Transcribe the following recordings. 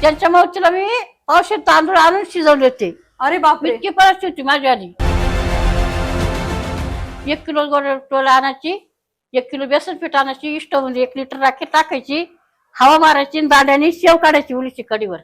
त्यांच्या मौतीला मी औषध तांदूळ आणून शिजवले होते. अरे बापरे. इतकी परिस्थिती होती माझी आधी. 1 किलो गोड टोला आणायची, 1 किलो बेसन पीठ आणायची, इष्टमध्ये 1 लिटर राखी टाकायची, हवा मारायची, दाड्याने शेव काढायची उलीची कडीवर.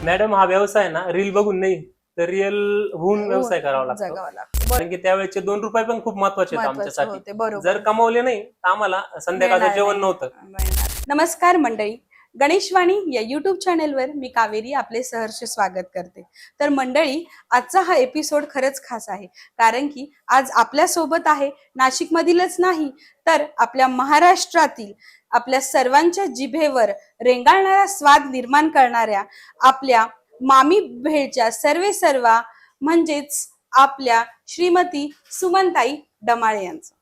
मॅडम हा व्यवसाय ना रील बघून नाही तर रिअल होऊन व्यवसाय करावा लागतो. जगावा लागतो. कारण की त्यावेळेचे 2 रुपये पण खूप महत्वाचे आहेत महत्त्वाचे होते, आमच्यासाठी. बरोबर. जर कमावले नाही तर आम्हाला संध्याकाळचं मिळणार जेवण नाही. नव्हतं. नमस्कार मंडळी, गणेशवाणी या युट्यूब चॅनेलवर मी कावेरी आपले सहर्ष स्वागत करते. तर मंडळी, आजचा हा एपिसोड खरंच खास आहे, कारण की आज आपल्या सोबत आहे नाशिक मधीलच नाही तर आपल्या महाराष्ट्रातील आपल्या सर्वांच्या जिभेवर रेंगाळणारा स्वाद निर्माण करणाऱ्या आपल्या मामी भेळच्या सर्वेसर्वा म्हणजेच आपल्या श्रीमती सुमनताई डमाळे यांचं.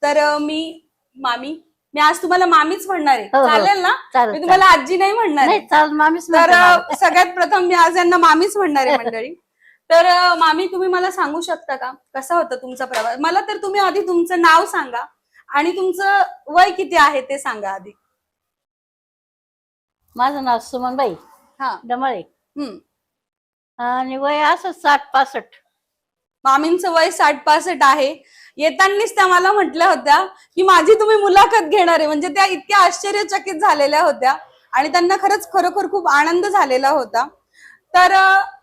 तर मी आज तुम्हाला मामीच म्हणणार आहे. हो, हो. चालेल ना? चालेल, मी तुम्हाला आजी नाही म्हणणार आहे. नाही चाल मामीच तर म्हणते मला. सगळ्यात प्रथम मी आज यांना मामीच म्हणणार आहे मंडळी. तर मामी, तुम्ही मला सांगू शकता का कसा होता तुमचा प्रवास? मला तर तुम्ही आधी तुमचं नाव सांगा आणि तुमचं वय किती आहे ते सांगा आधी. माझं नाव सुमनबाई हा. डमाळे आणि वय असं 60-65. मामींचं वय 60-65 आहे. येतानाच त्या मला म्हटल्या होत्या की माझी तुम्ही मुलाखत घेणार आहे. म्हणजे त्या इतक्या आश्चर्यचकित झालेल्या होत्या आणि त्यांना खरोखर खूप आनंद झालेला होता. तर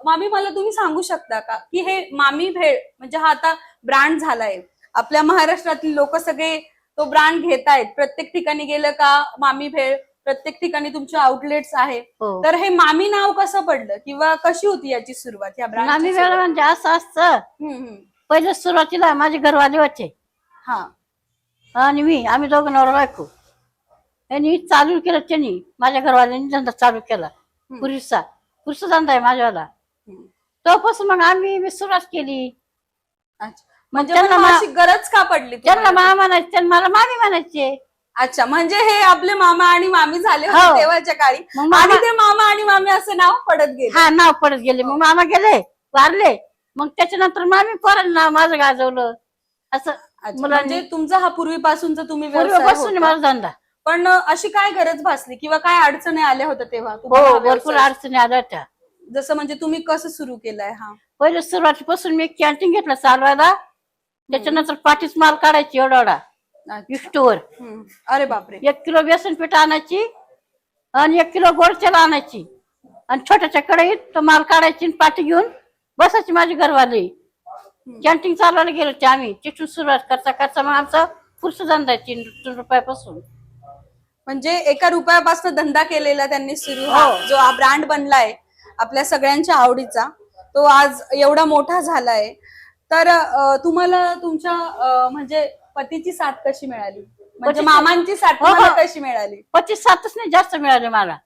मामी, मला तुम्ही सांगू शकता का की हे मामी भेळ म्हणजे हा आता ब्रँड झालाय, आपल्या महाराष्ट्रातील लोक सगळे तो ब्रँड घेत आहेत, प्रत्येक ठिकाणी गेलं का मामी भेळ, प्रत्येक ठिकाणी तुमचे आउटलेट्स आहे. हो. तर हे मामी नाव कसं पडलं किंवा कशी होती याची सुरुवात या मामी ब्रँड? वेळ म्हणजे असं असतं. पहिले सुरुवातीला माझे घरवाले होते हा. आणि आम्ही दोघं नवरा बायको. त्यांनी चालू केलं, त्यांनी माझ्या घरवाल्यांनी धंदा चालू केला. पुरीचा धंदा आहे माझ्यावाला. तेव्हापासून मग मी सुरुवात केली. अच्छा, म्हणजे त्यांना मग अशी गरज का पडली त्यांना तुम्हाला? मामा म्हणायचे, त्यांना मला मामी म्हणायचे. अच्छा, म्हणजे हे आपले मामा आणि मामी झाले होते हो. तेव्हाच्या काळी मग मामा- आणि ते मामा आणि मामी असं नाव पडत गेले. हा, नाव पडत गेले. मग मामा गेले, वारले. मग त्याच्यानंतर मामी पोरांना नाव माझं गाजवलं. असं अच्छा, मुलांनी म्हणजे तुमचा हा पूर्वीपासूनचा तुम्ही व्यवसाय पूर्वीपासून होता. माझा धंदा. पण अशी काय गरज भासली किंवा काय अडचणी आल्या होत्या तेव्हा तुम्हाला हो, हा भरपूर व्यवसाय? अडचणी आल्या होत्या. जसं म्हणजे तुम्ही कसं सुरू केलाय हा? पहिले सुरुवातीपासून मी कॅन्टीन घेतलं चालवायला. त्याच्यानंतर पाठीच माल काढायची एवढा अच्छा. इष्टवर. अरे बापरे. 1 किलो बेसन पीठ आणायची आणि 1 किलो गोडचेला आणायची आणि छोट्याच्या कढईत तो माल काढायची आणि पाठी घेऊन बसायची माझी घरवाली. कॅन्टीन चालवायला गेलो होते आम्ही. तिथून सुरुवात करता मग आमचा पुरुष धंदा आहे 3 रुपयापासून. म्हणजे 1 रुपयापासून धंदा केलेला त्यांनी सुरू. हो. जो हा ब्रँड बनलाय आपल्या सगळ्यांच्या आवडीचा, तो आज एवढा मोठा झालाय. तर तुम्हाला तुमच्या म्हणजे पतीची साथ कशी मिळाली? म्हणजे मामांची साथ हो, तुम्हाला हो. कशी मिळाली? 25-7च नाही जास्त मिळाले मला.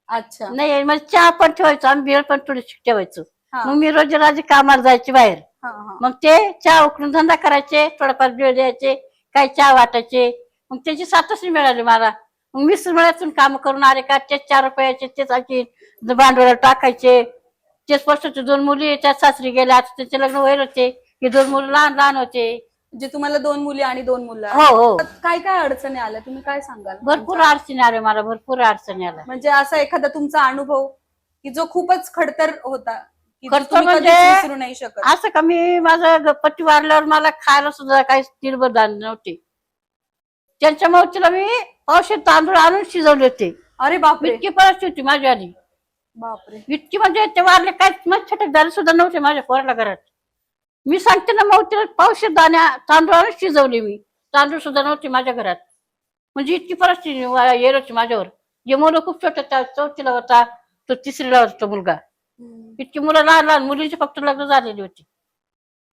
अच्छा. नाही, म्हणजे चहा पण ठेवायचो आम्ही, बिळ पण थोडीशी ठेवायचो. हा. मग मी रोज राजी कामाला जायची बाहेर. हा, हा. मग ते चहा उकळून धंदा करायचे, थोडंफार बिळ द्यायचे, काही चहा वाटायचे. मग त्याची साथच नाही मिळाली मला. मग मी सुरमळ्यातून काम करून आले का तेच 4 रुपयाचे, तेच आणखी भांडवल टाकायचे. तेच वर्षाचे 2 मुली त्या सासरी गेल्या, आता त्याचे लग्न व्हायल होते. हे 2 मुलं लहान होते. म्हणजे तुम्हाला 2 मुली आणि 2 मुलं हो, आहेत. हो. काय काय अडचणी आल्या तुम्ही काय सांगाल? भरपूर अडचणी आल्या मला, भरपूर अडचणी आल्या. म्हणजे असा एखादा तुमचा अनुभव की जो खूपच खडतर होता, की जो खडतर तुम्ही कधीच म्हणजे- विसरू नाही शकत? असं का मी माझं पती वारल्यावर मला खायला सुद्धा काही तिळभर झाले नव्हते. त्यांच्या मौतीला मी औषध तांदूळ आणून शिजवले होते. अरे बापरे. इतकी परिस्थिती होती माझी आधी. बापरे. इतकी म्हणजे ते वारले काय छटक झाले सुद्धा नव्हते माझ्या पोराला घरात. मी सांगते ना, मौतीला औषध दाण्या तांदूळ आणून शिजवले मी. तांदूळ सुद्धा नव्हते माझ्या घरात. म्हणजे इतकी परिस्थिती येत होती माझ्यावर. जे मुलं खूप छोटे, 4थीला होता, तो 3रीला होता तो मुलगा. इतकी मुलं लहान मुलींचे फक्त लग्न झालेली होती.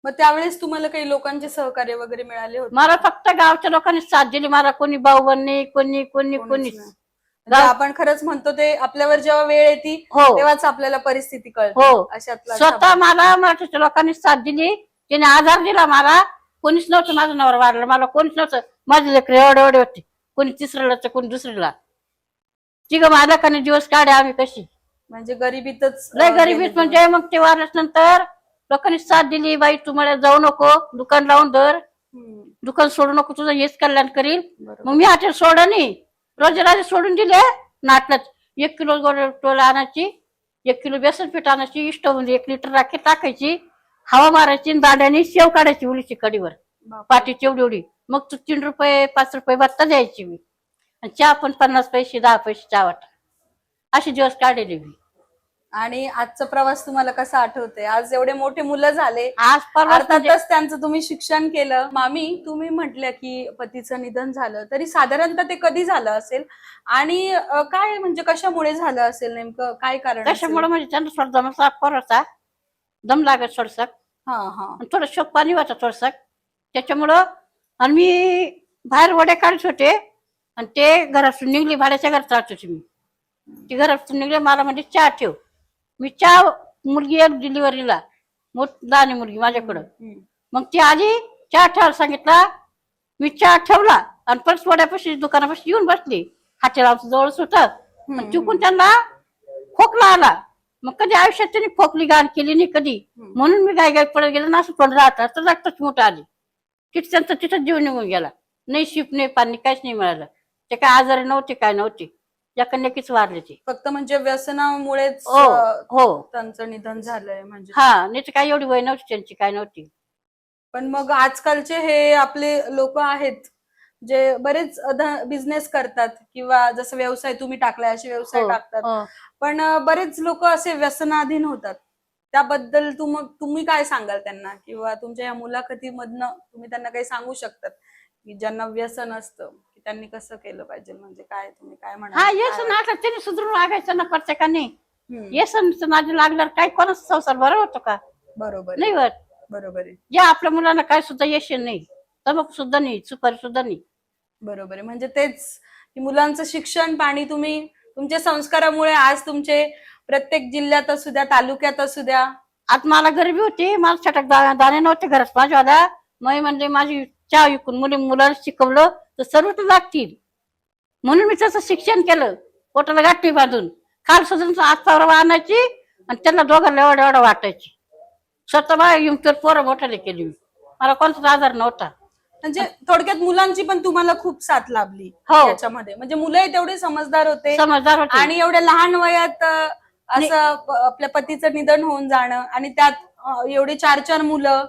मग त्यावेळेस तुम्हाला काही लोकांचे सहकार्य वगैरे मिळाले होते? मला फक्त गावच्या लोकांनी साथ दिली. मला कोणी भाऊ बहिणी, कोणीच. म्हणजे आपण खरंच म्हणतो ते आपल्यावर जेव्हा वेळ येते हो. तेव्हाच आपल्याला परिस्थिती कळते. हो. अशातला स्वतः मला मराठीच्या लोकांनी साथ दिली, त्याने आधार दिला मला. कोणीच नव्हतं माझं नवरा वारलं, मला कोणीच नव्हतं. माझे लेकरं एवढे होते, कोणी 3रीला तर कोणी 2रीला. तिघ मालकाने दिवस काढे आम्ही कशी. म्हणजे गरिबीतच लय गरिबीत. म्हणजे मग ते वारल्याच नंतर लोकांनी साथ दिली. बाई तू मला जाऊ नको, दुकान लावून धर, दुकान सोडू नको, तुझं हेच कल्याण करील. मग मी हॉटेल सोडणी रोज राजे सोडून दिले नाटलं. 1 किलो गोड टोल आणायची, 1 किलो बेसन पीठ आणायची, स्टोव्हमध्ये 1 लिटर राखी टाकायची, हवा मारायची आणि दांड्याने शेव काढायची उलीची कडीवर, पाटीची एवढी एवढी. मग तू 3 रुपये 5 रुपये भत्ता द्यायची मी. आणि चहा पण 50 पैसे 10 पैसे चहा वाटा. असे दिवस काढलेले मी. आणि आजचा प्रवास तुम्हाला कसा आठवतोय? आज एवढे मोठे मुलं झाले, आज परवा अर्थातच त्यांचं तुम्ही शिक्षण केलं. मामी, तुम्ही म्हटलं की पतीचं निधन झालं, तरी साधारणतः ते कधी झालं असेल आणि काय म्हणजे कशामुळे झालं असेल, नेमकं काय कारण असेल? कशामुळे म्हणजे त्यांना थोडा दमाचा पोराचा दम लागत थोडसा, हा हा. आणि थोडं शोक पाणी होता थोडसा त्याच्यामुळं. आणि मी बाहेर वड्या काढत होते आणि ते घरातून निघली, भाड्याच्या घरात राहत होती मी. ती घरातून निघले, मला म्हणजे चहा ठेव. मी चहा, मुलगी एक डिलिव्हरीला लहान मुलगी माझ्याकडं. मग ती आली, चहा ठेवायला सांगितला, मी चहा ठेवला आणि परत वड्यापाशी दुकानापाशी येऊन बसली. हाटेल आमचं जवळच होतं. चुकून त्यांना खोकला आला. मग कधी आयुष्यात त्यांनी खोकली घाण केली नाही कधी, म्हणून मी गाय पडत गेलो ना, असं पण राहतात तर रक्तच मोठं आली. तिथं त्यांचा तिथंच जीव निघून गेला. नाही शिप नाही पाणी काहीच नाही मिळालं. ते काय आजारी नव्हते काय नव्हते, नक्कीच वारले ते. फक्त म्हणजे व्यसनामुळेच हो त्यांचं निधन झालंय म्हणजे. हा, नाही तर काय एवढी वय नव्हती त्यांची, काय नव्हती. पण मग आजकालचे हे आपले लोक आहेत जे बरेच बिझनेस करतात किंवा जसं व्यवसाय तुम्ही टाकलाय असे व्यवसाय टाकतात, पण बरेच लोक असे व्यसनाधीन होतात. त्याबद्दल तुम्ही काय सांगाल त्यांना, किंवा तुमच्या या मुलाखतीमधनं तुम्ही त्यांना काही सांगू शकतात की ज्यांना व्यसन असतं की त्यांनी कसं केलं पाहिजे, म्हणजे काय तुम्ही काय म्हणा? हा, व्यसन असलं त्याने सुधरून वागायचं ना प्रत्येकाने. व्यसन माझं लागल्यावर काय कोणाचा संसार बरं होतो का? बरोबर नाही होत. बरोबर आहे. या आपल्या मुलांना काय सुद्धा यश नाही, तंबाखू सुद्धा नाही, सुपारी सुद्धा नाही. बरोबर आहे. म्हणजे तेच की मुलांचं शिक्षण पाणी तुम्ही तुमच्या संस्कारामुळे आज तुमचे प्रत्येक जिल्ह्यात असू द्या, तालुक्यात असू द्या. आता मला गरिबी होती, मला छटक दाणे नव्हते घरात माझ्यावाल्या. मग म्हणजे माझी चहा विकून मुलाला शिकवलं तर सर्वच लागतील, म्हणून मी तसं शिक्षण केलं. पोटाला गाठी बांधून काल सुद्धा आजपावर आणायची आणि त्यांना दोघांना एवढा एवढा वाटायची. स्वतः बाय येऊन तर पोरं मोठाले केली मी. मला कोणताच आजार नव्हता. म्हणजे थोडक्यात मुलांची पण तुम्हाला खूप साथ लाभली हो. याच्यामध्ये. म्हणजे मुलंही तेवढे समजदार होते होते. आणि एवढ्या लहान वयात असं आपल्या पतीचं निधन होऊन जाणं, आणि त्यात एवढे 4 मुलं,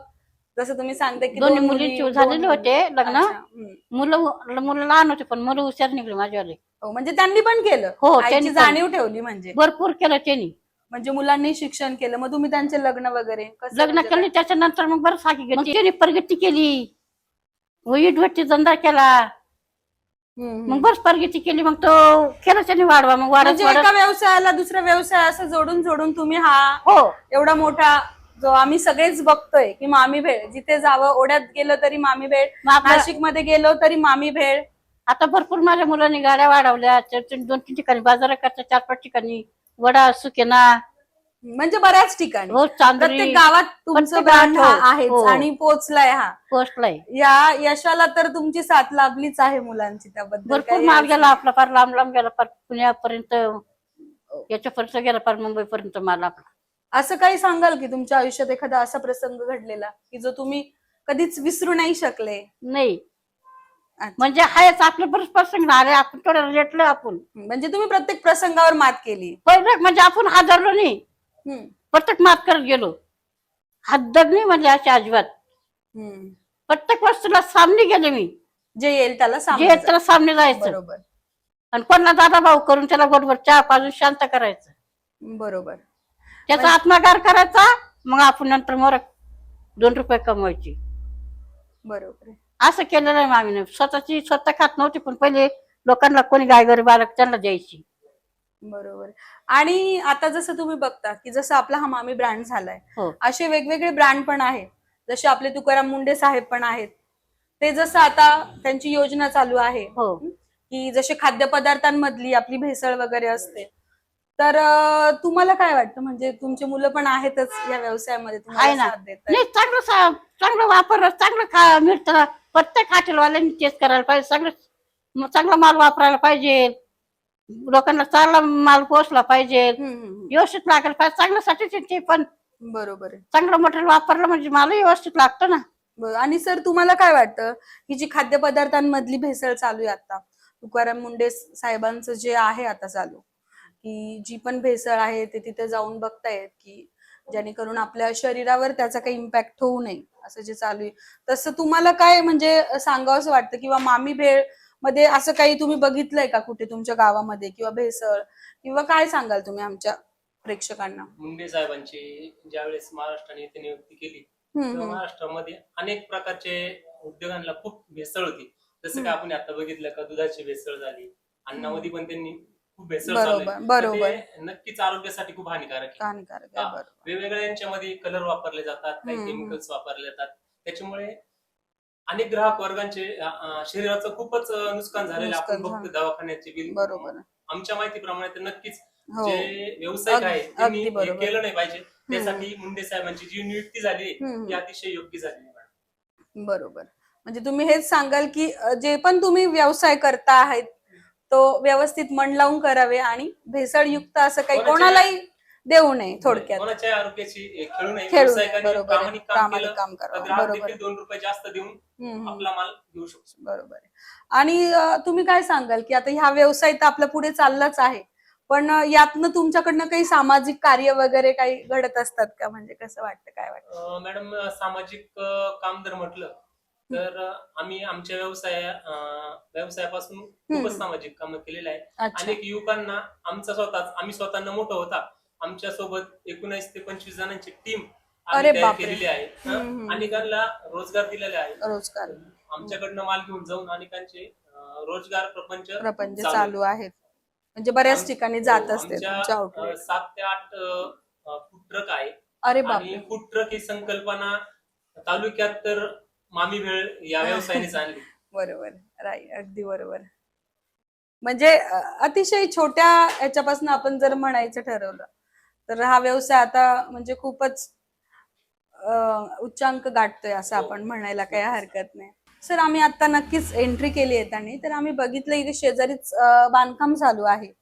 जसं तुम्ही सांगते की दोन्ही मुलींचे झालेले होते लग्न. अच्छा. मुलं लहान होते पण मुलं हुशार निघले माझ्यावाले. हो, म्हणजे त्यांनी पण केलं. हो, आईची त्यांनी पण. जाणीव ठेवली म्हणजे. भरपूर केलं त्यांनी. म्हणजे मुलांनी शिक्षण केलं. मग तुम्ही त्यांचे लग्न वगैरे कसं लग्न म्हणजे केली त्याच्यानंतर मग बरं साकी घेतली, त्यांनी प्रगती केली, वहीट धंदा केला. मग बरंच प्रगती केली. मग तो केला त्यांनी वाढवा. मग वाढत म्हणजे एका व्यवसायाला दुसरा व्यवसाय असं जोडून जोडून तुम्ही हा हो एवढा मोठा जो आम्ही सगळेच बघतोय की मामी भेळ, जिथे जावं, ओढ्यात गेलो तरी मामी भेळ, नाशिक मध्ये गेलो तरी मामी भेळ. आता भरपूर माझ्या मुलांनी गाड्या वाढवल्या, 2-3 ठिकाणी बाजार करतात, 4-5 ठिकाणी वडा सुकेना, म्हणजे बऱ्याच ठिकाणी हो, चांदरी, प्रत्येक गावात तुमचं ब्रँड आहेच आणि पोहोचलाय. हा पोस्टलाय. या यशाला तर तुमची साथ लाभलीच आहे मुलांची. त्याबद्दल भरपूर माल गेला आपला, फार लांब लांब गेला, फार पुण्यापर्यंत, याच्यापर्यंत गेला, फार मुंबईपर्यंत माल आपला. असं काही सांगाल की तुमच्या आयुष्यात एखादा असा प्रसंग घडलेला की जो तुम्ही कधीच विसरू नाही शकले? नाही, म्हणजे हायच आपलं बरंच प्रसंग आले, आपण थोडं रेटलं आपण. म्हणजे तुम्ही प्रत्येक प्रसंगावर मात केली? होय, म्हणजे आपण हादरलो नाही, प्रत्येक मात करत गेलो. हादर नाही म्हणजे अशी अजिबात. प्रत्येक वस्तूला सामने गेले मी. जे येईल त्याला सामने जायचं. बरोबर. आणि कोणाला दादा भाऊ करून त्याला गोडभर चहा पाजून शांत करायचं. बरोबर. त्याचा आत्मागार करायचा. मग आपण नंतर मोर 2 रुपये कमवायची. बरोबर. असं केलेलं आहे मामीने. स्वतः खात नव्हती, पण पहिले लोकांना कोणी गाय गरीब आलं त्यांना द्यायची. बरोबर. आणि आता जसं तुम्ही बघता की जसं आपला हा मामी ब्रँड झालाय, हो, असे वेगवेगळे ब्रँड पण आहेत. जसे आपले तुकाराम मुंडे साहेब पण आहेत. ते जसं आता त्यांची योजना चालू आहे हो, की जसे खाद्यपदार्थांमधली आपली भेसळ वगैरे असते, तर तुम्हाला काय वाटतं? म्हणजे तुमची मुलं पण आहेतच या व्यवसायामध्ये, आहे ना. साथ देतात. नाही, चांगलं वापर, चांगलं मिळतं. प्रत्येक हॉटेलवाल्यांनी तेच करायला पाहिजे. सगळं चांगला माल वापरायला पाहिजे. लोकांना चांगला माल पोहोचला पाहिजे, व्यवस्थित लागायला पाहिजे. चांगल्यासाठीच ते पण. बरोबर आहे. चांगलं मटेरियल वापरलं म्हणजे माल व्यवस्थित लागतं ना. आणि सर, तुम्हाला काय वाटतं की जी खाद्यपदार्थांमधली भेसळ चालू आहे आता, तुकाराम मुंडे साहेबांचं जे आहे आता चालू, की जी पण भेसळ आहे ते तिथे जाऊन बघतायत की जेणेकरून आपल्या शरीरावर त्याचा काही इम्पॅक्ट होऊ नये असं जे चालू आहे. तसं तुम्हाला काय म्हणजे सांगावंसं वाटतं किंवा मामी भेळ मध्ये असं काही तुम्ही बघितलंय का कुठे तुमच्या गावामध्ये किंवा भेसळ किंवा काय सांगाल तुम्ही आमच्या प्रेक्षकांना? मुंडे साहेबांची ज्यावेळेस महाराष्ट्राने इथे नियुक्ती केली हम्म तेव्हा हम्म महाराष्ट्रामध्ये अनेक प्रकारचे उद्योगांना खूप भेसळ होती. जसं हम्म. की आपण आता बघितलं का दुधाची भेसळ झाली, अन्नामध्ये पण त्यांनी खूप भेसळ चालू बरोबर आहे. तर बरोबर ते नक्कीच आरोग्यासाठी खूप हानिकारक आहे. हानिकारक आहे हा, बरोबर. वेगवेगळ्या यांच्यामध्ये कलर वापरले जातात, काही हम्म. केमिकल्स वापरले जातात. त्याच्यामुळे अनेक ग्राहक वर्गांचे शरीराचं खूपच नुकसान झालेलं आपण नुकसान बघतो. झालं दवाखान्याचे बिल बरोबर. आमच्या माहितीप्रमाणे तर नक्कीच हो जे व्यावसायिक आहे त्यांनी अगदी हे बरोबर. केलं नाही पाहिजे. हम्म त्यासाठी मुंडे साहेबांची जी नियुक्ती झाली ती हम्म अतिशय योग्य झाली. बरोबर. म्हणजे तुम्ही हेच सांगाल की जे पण तुम्ही व्यवसाय करता आहेत तो व्यवस्थित मन लावून करावे आणि भेसळयुक्त असं काही कोणाच्या कोणालाही देऊ नये थोडक्यात. कोणाच्या आरोग्याची खेळू नये. खेळू नये व्यावसायिकाने बरोबर आहे. प्रामाणिक काम प्रामाणिक केलं काम तर करावं ग्राहक बरोबर देखील आहे. 2 रुपये जास्त देऊन हम्म. आपला माल घेऊ शकतो. बरोबर आहे. आणि तुम्ही काय सांगाल की आता ह्या व्यवसाय तर आपला पुढे चाललाच आहे पण यातनं तुमच्याकडनं काही सामाजिक कार्य वगैरे काही घडत असतात का? म्हणजे कसं वाटतं काय वाटतं? मॅडम सामाजिक काम जर म्हटलं तर आम्ही आमच्या व्यवसायापासून खूपच हम्म. सामाजिक कामं केलेलं आहे. अच्छा. अनेक युवकांना आम्ही स्वतः मोठं होता आमच्या सोबत 19 ते 25 जणांची टीम आम्ही अरे तयार बापरे. केलेली आहे. अनेकांना रोजगार दिलेला आहे. रोजगार आमच्याकडनं माल घेऊन जाऊन अनेकांचे रोजगार प्रपंच प्रपंच चालू चालू आहे. आहेत. म्हणजे बऱ्याच ठिकाणी जात असते आमच्या तुमच्या आउटलेट. 7 ते 8 फूड ट्रक आहे. अरे आणि बापरे. फूड ट्रक ही संकल्पना तालुक्यात तर मामी भेळ या व्यवसायानेच आणली. बरोबर. राईट. अगदी बरोबर. म्हणजे अतिशय छोट्या याच्यापासून आपण जर म्हणायचं ठरवलं तर हा व्यवसाय आता म्हणजे खूपच उच्चांक गाठतोय असं आपण म्हणायला काही हरकत नाही. सर आम्ही आता नक्कीच एंट्री केली आहे आणि तर आम्ही बघितलं इथे शेजारीच बांधकाम चालू आहे.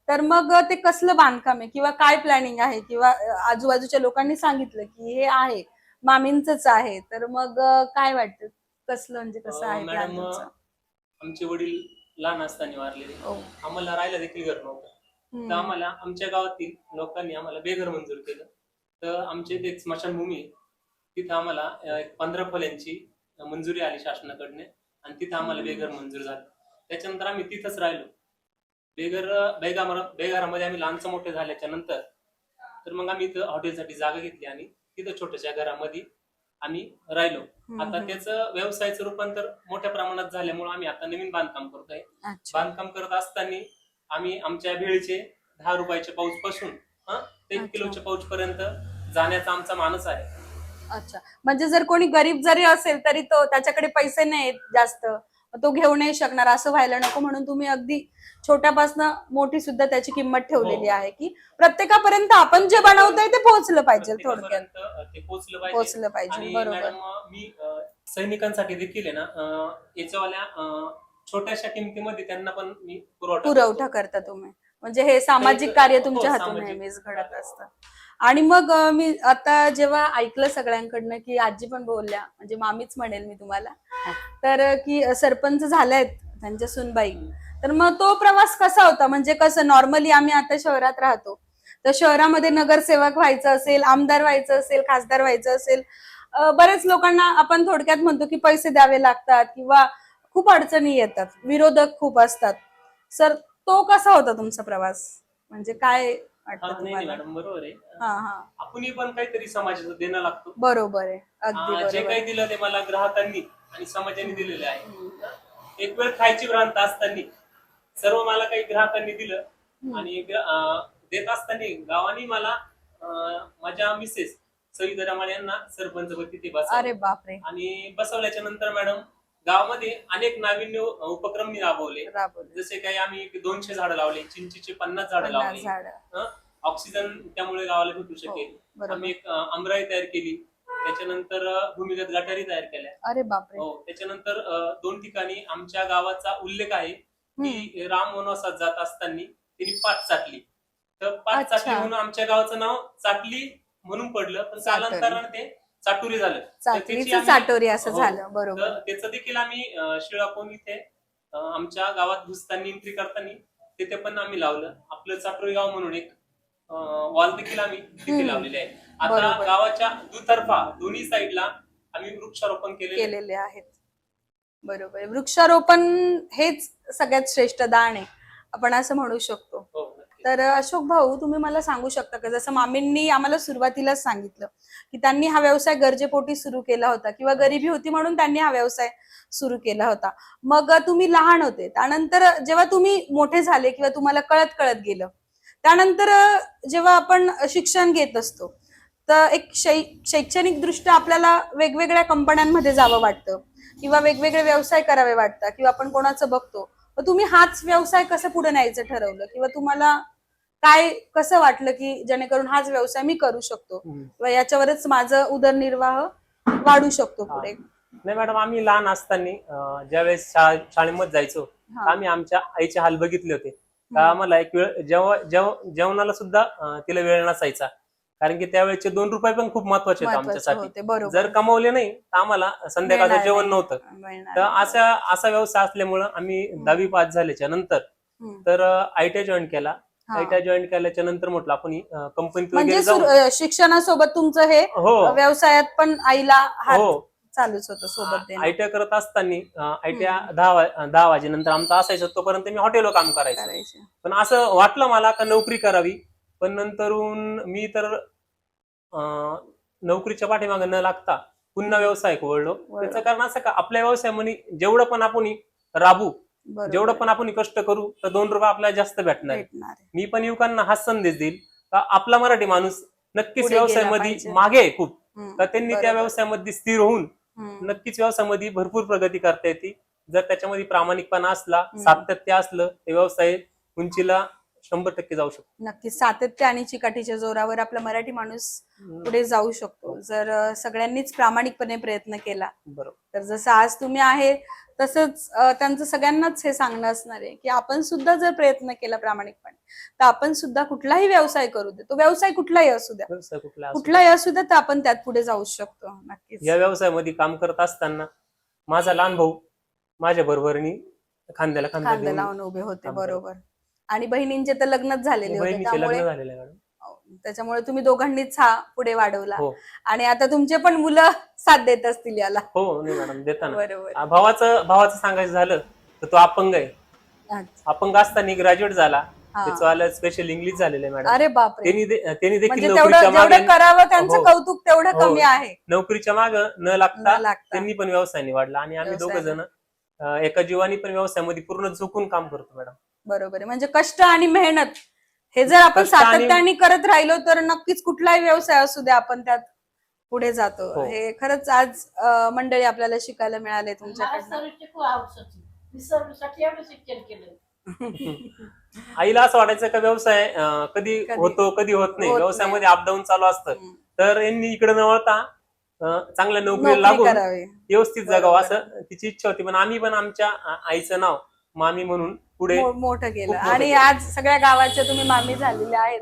तर मग ते कसलं बांधकाम आहे किंवा काय प्लॅनिंग आहे किंवा आजूबाजूच्या लोकांनी सांगितलं की हे आहे मामींचंच आहे तर मग काय वाटतं कसलं म्हणजे कसं आहे प्लॅन मॅडम तुमचं? आमचे वडील लहान असताना वारलेले. हो. आम्हाला राहायला देखील घर नव्हतं. तर हम्म. आम्हाला आमच्या गावातील लोकांनी आम्हाला बेघर मंजूर केलं. तर आमच्या इथे एक स्मशानभूमी आहे. तिथं आम्हाला एक 15 खोल्यांची मंजुरी आली शासनाकडनं आणि तिथं आम्हाला बेघर मंजूर झालं. त्याच्यानंतर आम्ही तिथंच राहिलो. बेघरामध्ये आम्ही लहानचं मोठे झाल्याच्या नंतर तर मग आम्ही इथं हॉटेलसाठी जागा घेतली आणि तिथं छोट्याशा घरामध्ये आम्ही राहिलो. आता त्याचं व्यवसायाचं रूपांतर मोठ्या प्रमाणात झाल्यामुळे आम्ही आता नवीन बांधकाम करतोय. अच्छा. बांधकाम करत असताना आम्ही आमच्या भेळीचे 10 रुपयाच्या पाऊच पासून ते 1 किलोच्या पाऊच पर्यंत जाण्याचा आमचा मानस आहे. अच्छा. म्हणजे जर कोणी गरीब जरी असेल तरी तो त्याच्याकडे पैसे नाहीत जास्त तो घेऊ नाही शकणार असं व्हायला नको म्हणून तुम्ही अगदी छोट्यापासनं मोठी सुद्धा त्याची किंमत ठेवलेली आहे की प्रत्येकापर्यंत आपण जे बनवतोय ते पोहोचलं पाहिजे थोडक्यात. प्रत्येकापर्यंत ते पोहोचलं पाहिजे. पोहोचलं पाहिजे आणि बरोबर. मॅडम मी सैनिकांसाठी देखील आहे ना याच्यावाल्या छोट्याशा किमतीमध्ये त्यांना पण मी पुरवठा करता तुम्ही म्हणजे हे सामाजिक कार्य तुमच्या हातून सामाजिक नेहमीच घडत असतं. आणि मग मी आता जेव्हा ऐकलं सगळ्यांकडनं की आजी पण बोलल्या म्हणजे मामीच म्हणेल मी तुम्हाला तर की सरपंच झाल्यात त्यांच्या सुनबाई तर मग तो प्रवास कसा होता म्हणजे कसं नॉर्मली आम्ही आता शहरात राहतो तर शहरामध्ये नगरसेवक व्हायचं असेल आमदार व्हायचं असेल खासदार व्हायचं असेल बरेच लोकांना आपण थोडक्यात म्हणतो की पैसे द्यावे लागतात किंवा खूप अडचणी येतात विरोधक खूप असतात. सर तो कसा होता तुमचा प्रवास म्हणजे काय वाटतं तुम्हाला? मॅडम बरोबर आहे. हा हा आपणही पण काहीतरी समाजाचं देणं लागतो. बरोबर आहे अगदी जे बरोबर. काही दिलं ते मला ग्राहकांनी आणि समाजाने दिलेले आहे. एक वेळ खायची भ्रांत असताना सर्व मला काही ग्राहकांनी दिलं आणि देत असताना गावाने मला माझ्या मिसेस सविता रमाळे यांना सरपंच पदी ते अरे बसवलं. बापरे. आणि बसवल्याच्या नंतर मॅडम गावामध्ये अनेक नाविन्य उपक्रम मी राबवले. जसे काही आम्ही 200 झाडं लावले, चिंचेचे 50 झाडं लावली. ऑक्सिजन त्यामुळे गावाला भेटू शकेल. आम्ही एक आमराई तयार केली. त्याच्यानंतर भूमिगत गटारी तयार केल्या. अरे बापरे. हो. त्याच्यानंतर 2 ठिकाणी आमच्या गावाचा उल्लेख आहे की राम वनवासात जात असताना त्यांनी पाठ चाटली. तर पाठ चाटली म्हणून आमच्या गावाचं नाव चाटली म्हणून पडलं पण कालांतराने ते चाटोरी झालं. चाटोरी असं झालं बरोबर. त्याचं देखील आम्ही शिळापूर इथे आमच्या गावात घुसताना एंट्री करताना तिथे पण आम्ही लावलं. आपलं चाटोरी गाव म्हणून एक वॉल देखील आम्ही तिथे लावलेले आहे. आता बरोबर. गावाच्या दुतर्फा दोन्ही साईडला आम्ही वृक्षारोपण केलेले आहेत. बरोबर. वृक्षारोपण हेच सगळ्यात श्रेष्ठ दान आहे, आपण असं म्हणू शकतो. हो, नक्कीच. तर अशोक भाऊ, तुम्ही मला सांगू शकता का, जसं मामींनी आम्हाला सुरुवातीलाच सांगितलं की त्यांनी हा व्यवसाय गरजेपोटी सुरू केला होता किंवा गरिबी होती म्हणून त्यांनी हा व्यवसाय सुरू केला होता. मग तुम्ही लहान होते, त्यानंतर जेव्हा तुम्ही मोठे झाले किंवा तुम्हाला कळत कळत गेलं, त्यानंतर जेव्हा आपण शिक्षण घेत असतो तर एक शैक्षणिक दृष्ट्या आपल्याला वेगवेगळ्या कंपन्यांमध्ये जावं वाटतं किंवा वेगवेगळे व्यवसाय करावे वाटतात किंवा आपण कोणाचं बघतो. मग तुम्ही हाच व्यवसाय कसं पुढे न्यायचं ठरवलं किंवा तुम्हाला काय कसं वाटलं की जेणेकरून हाच व्यवसाय मी करू शकतो किंवा याच्यावरच माझं उदरनिर्वाह वाढू शकतो पुढे? नाही मॅडम, आम्ही लहान असताना ज्यावेळेस शाळेमध्ये जायचो, आम्ही आमच्या आईचे हाल बघितले होते. आम्हाला एक वेळ जेवणाला सुद्धा तिला वेळ नसायचा, कारण की त्यावेळेचे 2 रुपये पण खूप महत्वाचे होते आमच्यासाठी. जर कमवले नाही तर आम्हाला संध्याकाळचं जेवण नव्हतं. तर असा व्यवसाय असल्यामुळं आम्ही 10वी पास झाल्याच्या नंतर तर आयटीआय जॉईन केला. आयटीआय जॉईन केल्याच्या नंतर म्हटलं आपण कंपनीत वगैरे जाऊ. म्हणजे शिक्षणासोबत तुमचं हे व्यवसायात पण आईला हात चालूच होतं सोबत. आयटीआय करत असताना आयटीआय 10 वाजेनंतर आमचं असायचं, तोपर्यंत मी हॉटेलवर काम करायचं. पण असं वाटलं मला का नोकरी करावी, पण नंतरून मी तर नोकरीच्या पाठीमागे न लागता पुन्हा व्यवसायात वळलो. त्याचं कारण असं का, आपल्या व्यवसायामध्ये जेवढं पण आपण राबू, जेवढं पण आपण कष्ट करू, तर 2 रुपये आपल्याला जास्त भेटणार. मी पण युवकांना हा संदेश देईल का आपला मराठी माणूस नक्कीच व्यवसायामध्ये मागे आहे खूप, तर त्यांनी त्या व्यवसायामध्ये स्थिर होऊन नक्कीच व्यवसायामध्ये भरपूर प्रगती करता येते. जर त्याच्यामध्ये प्रामाणिकपणा असला, सातत्य असलं, ते व्यवसाय उंचीला 100% जाऊ शकतो. नक्कीच सातत्य आणि चिकाटीच्या जोरावर आपला मराठी माणूस पुढे जाऊ शकतो, जर सगळ्यांनीच प्रामाणिकपणे प्रयत्न केला. बरोबर. तर जसं आज तुम्ही आहे तसंच त्यांचं सगळ्यांनाच हे सांगणं असणार आहे की आपण सुद्धा जर प्रयत्न केला प्रामाणिकपणे, तर आपण सुद्धा कुठलाही व्यवसाय करू दे, तो व्यवसाय कुठलाही असू द्या, कुठलाही असू द्या, तर आपण त्यात पुढे जाऊ शकतो. नक्कीच. या व्यवसायामध्ये काम करत असताना माझा लहान भाऊ माझ्या बरोबरीने खांद्याला खांदा लावून उभे होते. बरोबर. आणि बहिणींचे तर लग्नच झालेले होते, त्याच्यामुळे तुम्ही दोघांनीच हा पुढे वाढवला. आणि आता तुमचे पण मुलं साथ देत असतील याला. हो नाही मॅडम, देताना. बरोबर. भावाचं सांगायचं झालं तर तो अपंग आहे. अपंग असताना ग्रॅज्युएट झाला, त्याचं स्पेशल इंग्लिश झालेलं आहे मॅडम. अरे बापरे. त्यांनी देखील जेवढं करावं त्यांचं कौतुक तेवढं कमी आहे. नोकरीच्या मागं न लागता त्यांनी पण व्यवसाय निवडला आणि आम्ही 2 जण एका जीवानी पण व्यवसायामध्ये पूर्ण झोकून काम करतो मॅडम. बरोबर आहे. म्हणजे कष्ट आणि मेहनत हे जर आपण सातत्याने करत राहिलो तर नक्कीच कुठलाही व्यवसाय असू द्या आपण त्यात पुढे जातो. हे खरंच आज मंडळी आपल्याला शिकायला मिळाले तुमच्याकडनं. आईला असं वाटायचं का व्यवसाय कधी होतो कधी होत नाही, व्यवसायामध्ये अपडाऊन चालू असतं, तर यांनी इकडे न वळता चांगल्या नोकरीला लागून व्यवस्थित जगावं असं तिची इच्छा होती. पण आम्ही पण आमच्या आईचं नाव मामी म्हणून पुढे मोठं केलं आणि आज सगळ्या गावाच्या तुम्ही मामी झालेल्या आहेत.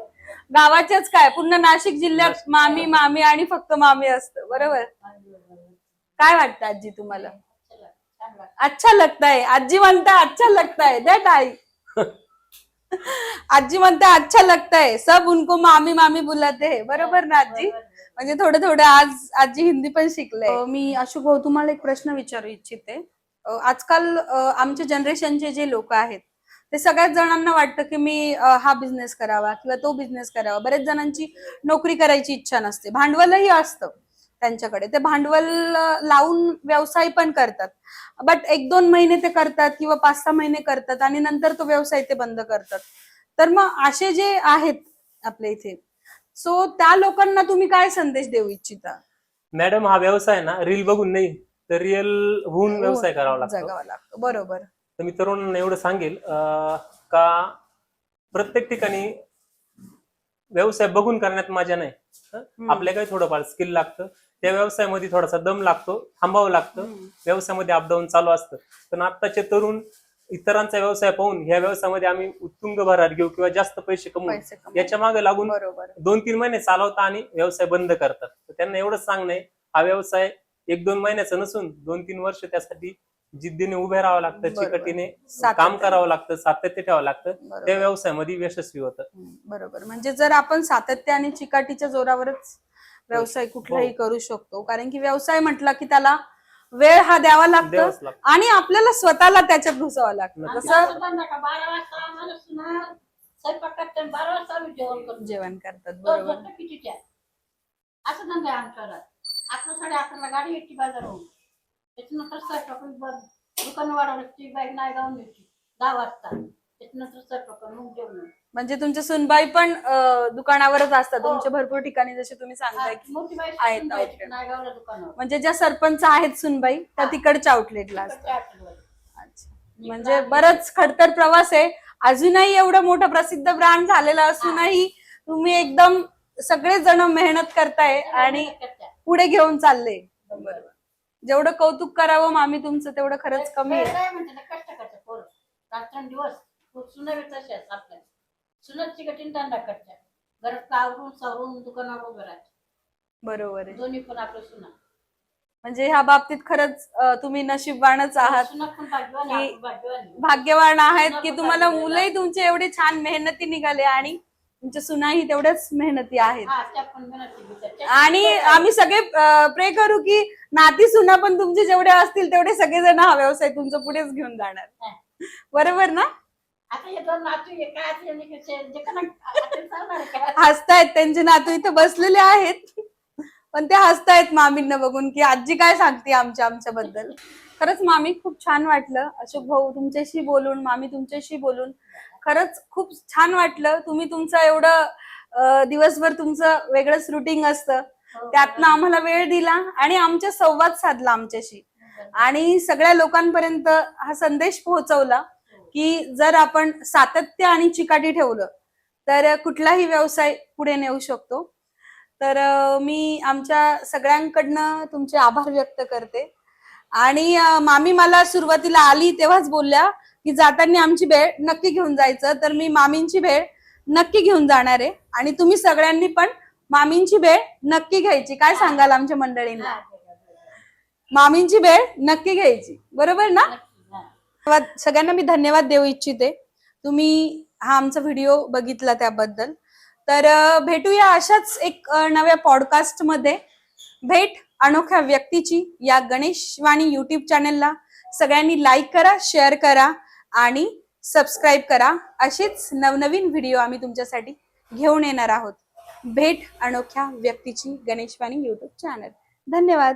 गावाच्याच काय, पूर्ण नाशिक जिल्ह्यात मामी मामी आणि फक्त मामी असतं. बरोबर. काय वाटतं आजी तुम्हाला? अच्छा लगता है. आजी म्हणता अच्छा लगता है. द्या टाळी. आजी म्हणता अच्छा लगता है, सब उनको मामी मामी बुलाते हैं. बरोबर ना आजी? म्हणजे थोडं थोडं आज आजी हिंदी पण शिकले. मी अशोक भाऊ तुम्हाला एक प्रश्न विचारू इच्छिते. आजकाल आमच्या जनरेशनचे जे लोक आहेत ते सगळ्याच जणांना वाटतं की मी हा बिझनेस करावा किंवा तो बिझनेस करावा. बरेच जणांची नोकरी करायची इच्छा नसते, भांडवलही असतं त्यांच्याकडे, ते भांडवल लावून व्यवसाय पण करतात, बट 1-2 महिने ते करतात किंवा 5-6 महिने करतात आणि नंतर तो व्यवसाय ते बंद करतात. तर मग असे जे आहेत आपल्या इथे, सो त्या लोकांना तुम्ही काय संदेश देऊ इच्छिता? मॅडम, हा व्यवसाय ना रील बघून नाही तर रिअल होऊन व्यवसाय करावा लागतो, जगावा लागतो. बरोबर. तर मी तरुणांना एवढं सांगेल का प्रत्येक ठिकाणी व्यवसाय बघून करण्यात मजा नाही. आपल्याकडे थोडंफार स्किल लागतं, त्या व्यवसायामध्ये थोडासा दम लागतो, थांबावं लागतं, व्यवसायामध्ये अपडाऊन चालू असतं. पण आत्ताचे तरुण इतरांचा व्यवसाय पाहून ह्या व्यवसायामध्ये आम्ही उत्तुंग भरार घेऊ किंवा जास्त पैसे कमवू याच्या मागे लागून 2-3 महिने चालवतात आणि व्यवसाय बंद करतात. तर त्यांना एवढंच सांगणं आहे, हा व्यवसाय 1-2 महिन्याचा नसून 2-3 वर्ष त्यासाठी जिद्दीने उभे राहावं लागतं, बरोबर. चिकटीने सातत्याने. काम करावं लागतं, सातत्य ठेवावं लागतं, बरोबर. त्या व्यवसायामध्ये यशस्वी होतं. बरोबर. म्हणजे जर आपण सातत्य आणि चिकाटीच्या जोरावरच व्यवसाय कुठलाही करू शकतो, कारण की व्यवसाय म्हटला की त्याला वेळ हा द्यावा लागतो द्यावाच लागतं. आणि आपल्याला स्वतःला त्याच्यात घुसावं लागतं. नक्की. जसं 12 वाजता आम्हाला सुना स्वयंपाक करतात, 12 वाजता आम्ही जेवण करतो. जेवण करतात. तो बरोबर. झोपतो कितीच्या असं धंदा आहे आमच्या घरात. 11:30 गाडी येते बाजारहून, त्याच्यानंतर स्वयंपाक दुकान वाढवण्याची बाईक नाही गावून यायची 10 वाजता, त्याच्यानंतर स्वयंपाक मग जेवण. म्हणजे तुमच्या सुनबाई पण दुकानावरच असतात हो. तुमच्या भरपूर ठिकाणी, जसे तुम्ही सांगताय की मोठी बाई आहेत सुनबाई outlet. नायगावला दुकानावर. म्हणजे ज्या सरपंच आहेत सुनबाई त्या हा. तिकडच्या आउटलेटला असतात. तिकडच्या हॉटेलवर. अच्छा. म्हणजे बरंच खडतर प्रवास आहे. अजूनही एवढं मोठं प्रसिद्ध ब्रँड झालेलं असूनही तुम्ही एकदम सगळे जण मेहनत करताय आणि पुढे घेऊन चालले. बरोबर. जेवढं कौतुक करावं मामी तुमचं तेवढं खरंच कमी आहे. काय म्हणते ना, कष्ट करतात पोरं रात्रंदिवस. सुनावे तशाच आपल्या सुनची कठीण धंदा करतात, घरात आवरून सावरून दुकानावर उभं राहतात. बरोबर आहे. दोन्ही पण आपलं सुना. म्हणजे ह्या बाबतीत खरंच तुम्ही नशीबवानच आहात, सुना पण भाग्यवान आहे, आपण भाग्यवान आहे. भाग्यवान आहात की तुम्हाला मुलंही तुमचे एवढे छान मेहनती निघाले आणि तुमच्या सुनाही तेवढ्याच मेहनती आहेत. हा, त्या पण मेहनती घेतात. आणि आम्ही सगळे प्रे करू की नाती सुना पण तुमचे जेवढे असतील तेवढे सगळेजण हा व्यवसाय तुमचं पुढेच घेऊन जाणार. हा. बरोबर ना? आता हे दोन नातू आहे, काय ते म्हणजे जे का नाही, आता चालणार आहे काय? हसतायत, त्यांचे नातू इथे बसलेले आहेत पण ते हसतायत मामींना बघून की आजी काय सांगते आमच्याबद्दल. खरंच मामी खूप छान वाटलं अशोक भाऊ तुमच्याशी बोलून, मामी तुमच्याशी बोलून खरंच खूप छान वाटलं. तुम्ही तुमचं एवढं दिवसभर तुमचं वेगळंच रुटीन असतं, त्यातनं आम्हाला वेळ दिला आणि आमच्या संवाद साधला आमच्याशी आणि सगळ्या लोकांपर्यंत हा संदेश पोहोचवला की जर आपण सातत्य आणि चिकाटी ठेवलं तर कुठलाही व्यवसाय पुढे नेऊ शकतो. तर मी आमच्या सगळ्यांकडनं तुमचे आभार व्यक्त करते. आणि मामी मला सुरुवातीला आली तेव्हाच बोलल्या की जाताना आमची भेळ नक्की घेऊन जायचं, तर मी मामींची भेळ नक्की घेऊन जाणार आहे आणि तुम्ही सगळ्यांनी पण मामींची भेळ नक्की घ्यायची. काय सांगाल आमच्या मंडळींना? मामींची भेळ नक्की घ्यायची, बरोबर ना? सगळ्यांना मी धन्यवाद देऊ इच्छिते तुम्ही हा आमचा व्हिडिओ बघितला त्याबद्दल. तर भेटूया अशाच एक नव्या पॉडकास्ट मध्ये. भेट अनोख्या व्यक्तीची या गणेशवाणी युट्यूब चॅनलला सगळ्यांनी लाईक करा, शेअर करा आणि सबस्क्राईब करा. असेच नवनवीन व्हिडिओ आम्ही तुमच्यासाठी घेऊन येणार आहोत. भेट अनोख्या व्यक्तीची गणेशवाणी युट्यूब चॅनल. धन्यवाद.